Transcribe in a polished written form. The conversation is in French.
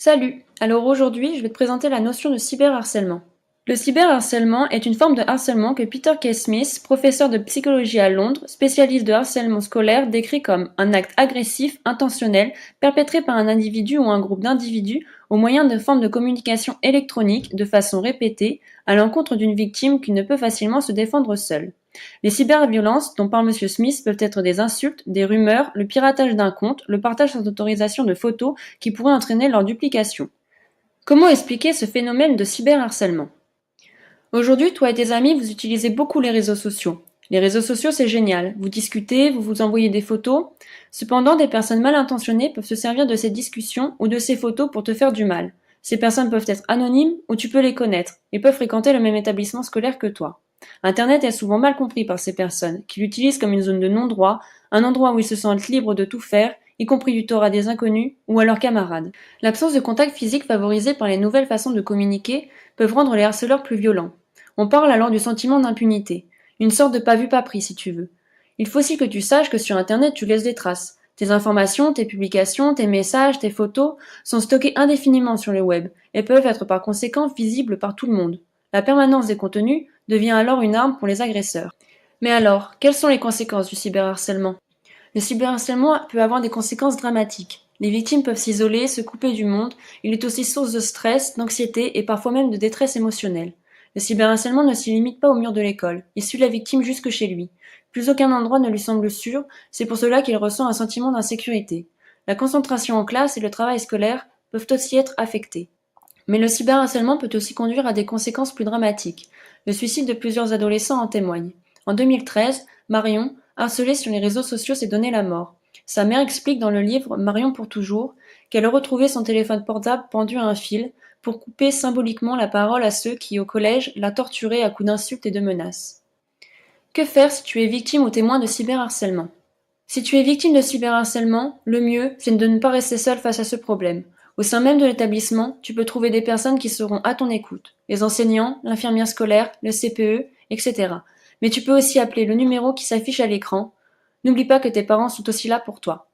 Salut! Alors aujourd'hui, je vais te présenter la notion de cyberharcèlement. Le cyberharcèlement est une forme de harcèlement que Peter K. Smith, professeur de psychologie à Londres, spécialiste de harcèlement scolaire, décrit comme un acte agressif, intentionnel, perpétré par un individu ou un groupe d'individus au moyen de formes de communication électronique de façon répétée à l'encontre d'une victime qui ne peut facilement se défendre seule. Les cyberviolences dont parle M. Smith peuvent être des insultes, des rumeurs, le piratage d'un compte, le partage sans autorisation de photos qui pourraient entraîner leur duplication. Comment expliquer ce phénomène de cyberharcèlement? Aujourd'hui, toi et tes amis, vous utilisez beaucoup les réseaux sociaux. Les réseaux sociaux, c'est génial. Vous discutez, vous vous envoyez des photos. Cependant, des personnes mal intentionnées peuvent se servir de ces discussions ou de ces photos pour te faire du mal. Ces personnes peuvent être anonymes ou tu peux les connaître et peuvent fréquenter le même établissement scolaire que toi. Internet est souvent mal compris par ces personnes, qui l'utilisent comme une zone de non-droit, un endroit où ils se sentent libres de tout faire, y compris du tort à des inconnus ou à leurs camarades. L'absence de contact physique favorisée par les nouvelles façons de communiquer peuvent rendre les harceleurs plus violents. On parle alors du sentiment d'impunité, une sorte de pas vu pas pris si tu veux. Il faut aussi que tu saches que sur Internet tu laisses des traces. Tes informations, tes publications, tes messages, tes photos sont stockés indéfiniment sur le web et peuvent être par conséquent visibles par tout le monde. La permanence des contenus devient alors une arme pour les agresseurs. Mais alors, quelles sont les conséquences du cyberharcèlement? Le cyberharcèlement peut avoir des conséquences dramatiques. Les victimes peuvent s'isoler, se couper du monde, il est aussi source de stress, d'anxiété et parfois même de détresse émotionnelle. Le cyberharcèlement ne s'y limite pas au mur de l'école, il suit la victime jusque chez lui. Plus aucun endroit ne lui semble sûr, c'est pour cela qu'il ressent un sentiment d'insécurité. La concentration en classe et le travail scolaire peuvent aussi être affectés. Mais le cyberharcèlement peut aussi conduire à des conséquences plus dramatiques. Le suicide de plusieurs adolescents en témoigne. En 2013, Marion, harcelée sur les réseaux sociaux, s'est donné la mort. Sa mère explique dans le livre Marion pour toujours qu'elle a retrouvé son téléphone portable pendu à un fil pour couper symboliquement la parole à ceux qui, au collège, la torturaient à coups d'insultes et de menaces. Que faire si tu es victime ou témoin de cyberharcèlement? Si tu es victime de cyberharcèlement, le mieux, c'est de ne pas rester seul face à ce problème. Au sein même de l'établissement, tu peux trouver des personnes qui seront à ton écoute. Les enseignants, l'infirmière scolaire, le CPE, etc. Mais tu peux aussi appeler le numéro qui s'affiche à l'écran. N'oublie pas que tes parents sont aussi là pour toi.